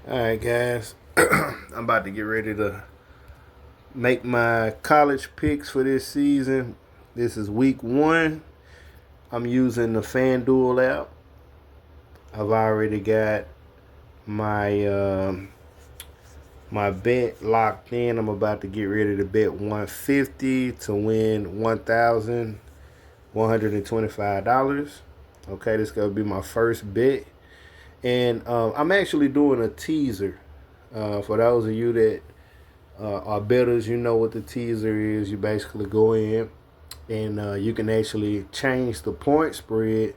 Alright, guys. I'm about to get ready to make my college picks for this season. This is week one. I'm using the FanDuel app. I've already got my my bet locked in. I'm about to get ready to bet 150 to win $1,125. Okay, this is gonna be my first bet, and I'm actually doing a teaser. For those of you that are betters, you know what the teaser is. You basically go in and you can actually change the point spread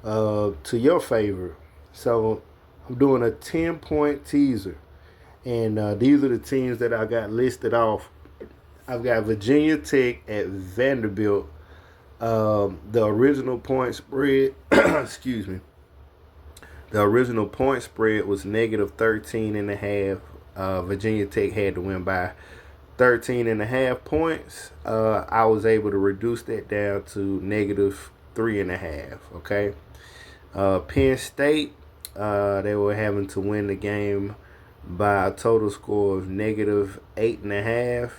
to your favor. So I'm doing a 10-point teaser. And these are the teams that I got listed off. I've got Virginia Tech at Vanderbilt. The original point spread, excuse me, the original point spread was negative 13 and a half. Virginia Tech had to win by 13 and a half points. I was able to reduce that down to negative 3.5. Okay. Penn State, they were having to win the game by a total score of negative 8.5.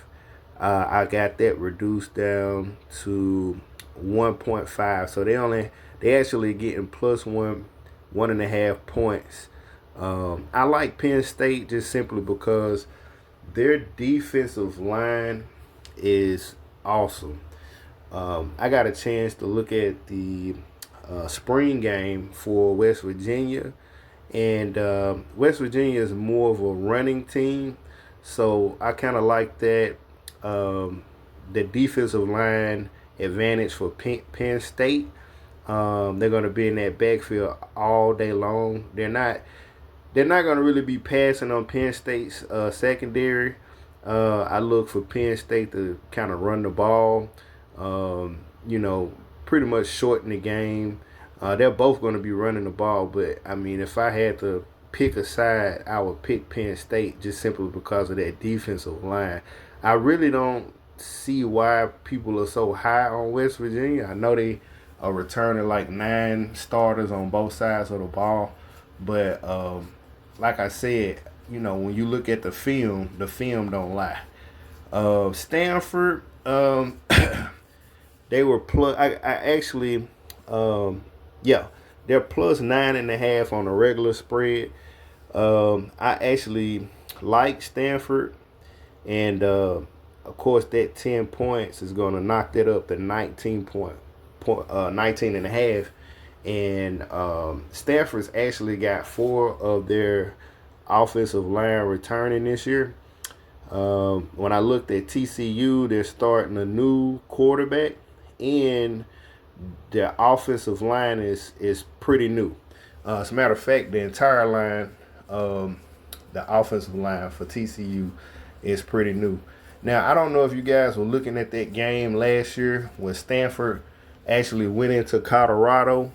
I got that reduced down to 1.5. So they actually getting plus 1.5 points. I like Penn State just simply because their defensive line is awesome. I got a chance to look at the spring game for West Virginia, and West Virginia is more of a running team, so I kind of like that. The defensive line advantage for Penn State. They're going to be in that backfield all day long. They're not going to really be passing on Penn State's secondary. I look for Penn State to kind of run the ball, um, you know, pretty much shorten the game. They're both going to be running the ball, but I mean, if I had to pick a side, I would pick Penn State just simply because of that defensive line. I really don't see why people are so high on West Virginia. I know they are returning like 9 starters on both sides of the ball, but like I said, when you look at the film don't lie. Stanford, they were plus. I actually, yeah, they're plus 9.5 on the regular spread. I actually like Stanford, and of course that 10 points is going to knock that up to 19 and a half. And Stanford's actually got 4 of their offensive line returning this year. When I looked at TCU, they're starting a new quarterback, and their offensive line is pretty new. As a matter of fact, the entire line, the offensive line for TCU, is pretty new. Now, I don't know if you guys were looking at that game last year when Stanford actually went into Colorado,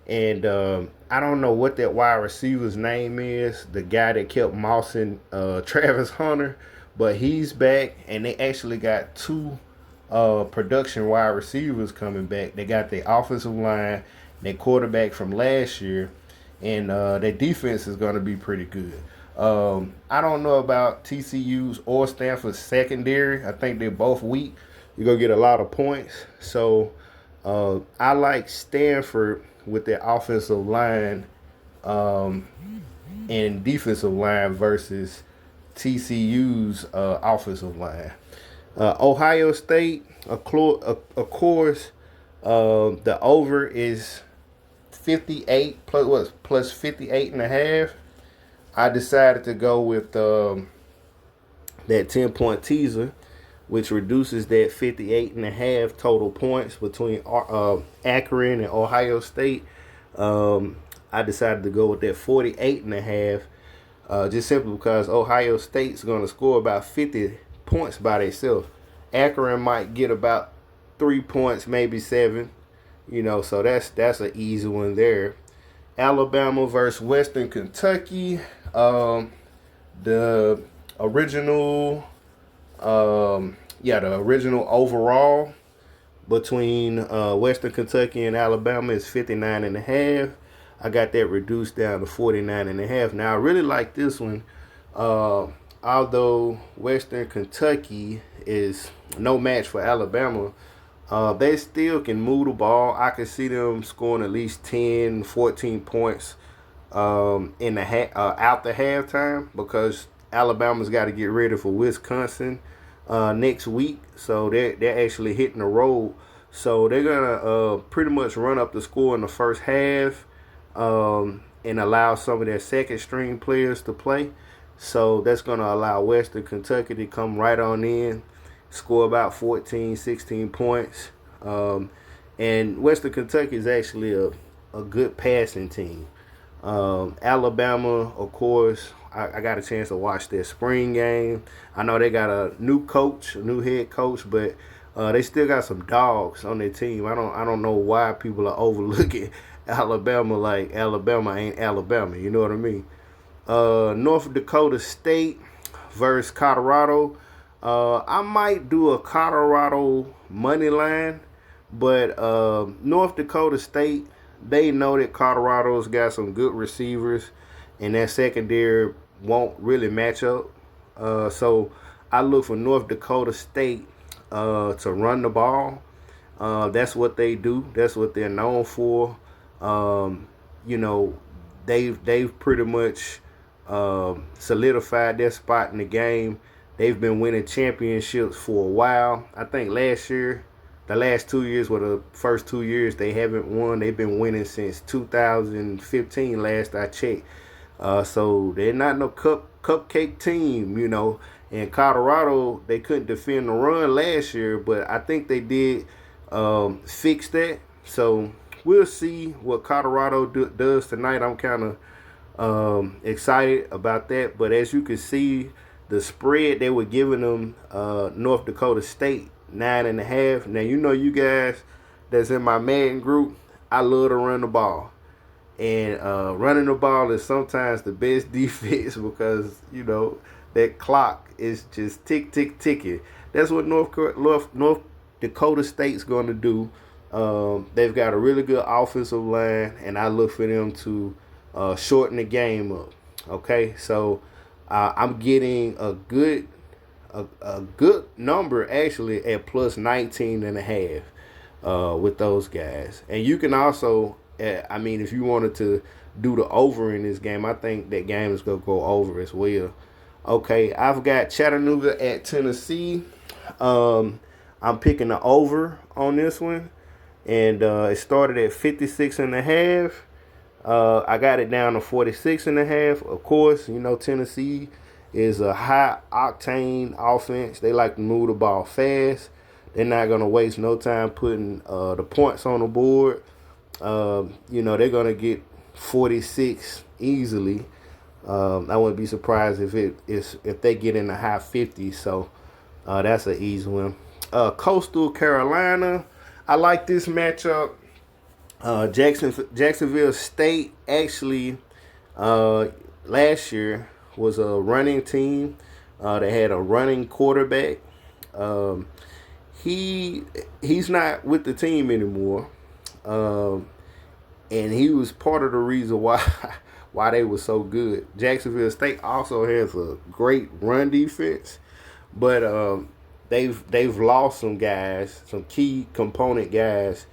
and I don't know what that wide receiver's name is, the guy that kept mossing Travis Hunter, but he's back, and they actually got 2 production wide receivers coming back. They got their offensive line, their quarterback from last year, and their defense is going to be pretty good. I don't know about TCU's or Stanford's secondary. I think they're both weak. You're going to get a lot of points. So I like Stanford with their offensive line and defensive line versus TCU's offensive line. Ohio State, of course, the over is 58 plus 58 and a half. I decided to go with that 10-point teaser, which reduces that 58 and a half total points between Akron and Ohio State. I decided to go with that 48 and a half, just simply because Ohio State's going to score about 50 points by themselves. Akron might get about 3 points, maybe 7. So that's an easy one there. Alabama versus Western Kentucky. The original, the original overall between Western Kentucky and Alabama is 59 and a half. I got that reduced down to 49.5. Now I really like this one. Although Western Kentucky is no match for Alabama, they still can move the ball. I can see them scoring at least 10, 14 points in the out the halftime, because Alabama's got to get ready for Wisconsin next week. So they're actually hitting the road. So they're gonna pretty much run up the score in the first half, and allow some of their second string players to play. So that's gonna allow Western Kentucky to come right on in, score about 14, 16 points. And Western Kentucky is actually a good passing team. Alabama, of course, I got a chance to watch their spring game. I know they got a new coach, a new head coach, but they still got some dogs on their team. I don't know why people are overlooking Alabama like Alabama ain't Alabama. You know what I mean? North Dakota State versus Colorado. I might do a Colorado money line, but North Dakota State, they know that Colorado's got some good receivers, and that secondary won't really match up. So I look for North Dakota State to run the ball. That's what they do. That's what they're known for. You know, they've pretty much solidified their spot in the game. They've been winning championships for a while. I think last year, the last 2 years were the first 2 years they haven't won. They've been winning since 2015, last I checked. So they're not no cupcake team, you know. And Colorado, they couldn't defend the run last year, but I think they did fix that. So we'll see what Colorado does tonight. I'm kind of excited about that. But as you can see, the spread they were giving them, North Dakota State 9.5. Now you know, you guys that's in my Madden group, I love to run the ball. And running the ball is sometimes the best defense, because, you know, that clock is just tick, tick, ticking. That's what North Dakota State's going to do. They've got a really good offensive line, and I look for them to shorten the game up. Okay, so I'm getting a good number actually at plus 19.5 with those guys. And you can also, I mean, if you wanted to do the over in this game, I think that game is going to go over as well. Okay, I've got Chattanooga at Tennessee. I'm picking the over on this one, and it started at 56.5. I got it down to 46.5. Of course, you know, Tennessee is a high octane offense. They like to move the ball fast. They're not going to waste no time putting the points on the board. You know, they're going to get 46 easily. I wouldn't be surprised if they get in the high 50s. So that's an easy one. Coastal Carolina, I like this matchup. Jacksonville State actually last year was a running team. They had a running quarterback. He's not with the team anymore, and he was part of the reason why they were so good. Jacksonville State also has a great run defense, but they've lost some guys, some key component guys.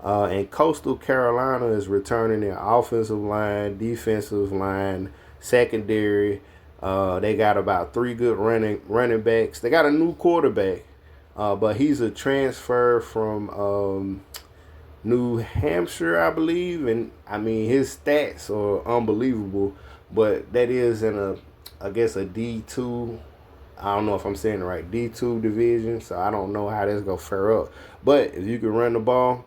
And Coastal Carolina is returning their offensive line, defensive line, secondary. They got about 3 good running backs. They got a new quarterback, but he's a transfer from New Hampshire, I believe. And I mean, his stats are unbelievable. But that is in I guess a D2. I don't know if I'm saying it right, D2 division. So I don't know how that's gonna fare up. But if you can run the ball,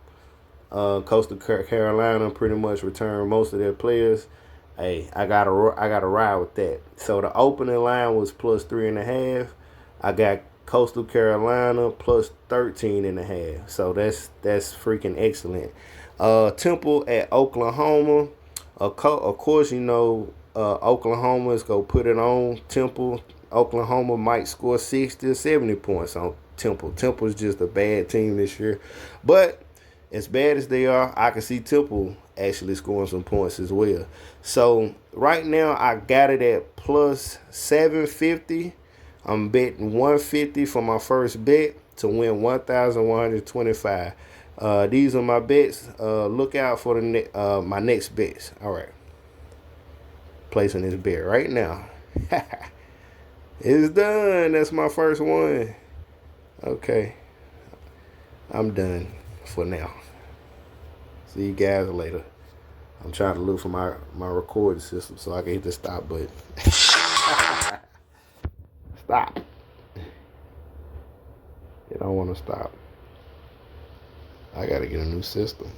Coastal Carolina pretty much returned most of their players. Hey, I got to ride with that. So the opening line was plus 3.5. I got Coastal Carolina plus 13.5. So that's freaking excellent. Temple at Oklahoma. Of course, you know, Oklahoma is gonna put it on Temple. Oklahoma might score 60 or 70 points on Temple. Temple's just a bad team this year, but as bad as they are, I can see Temple actually scoring some points as well. So right now I got it at plus 750. I'm betting 150 for my first bet to win 1,125. These are my bets. Look out for my next bets. All right, placing this bet right now. It's done. That's my first one. Okay, I'm done for now. See you guys later. I'm trying to look for my recording system so I can hit the stop button. Stop. It don't want to stop. I gotta get a new system.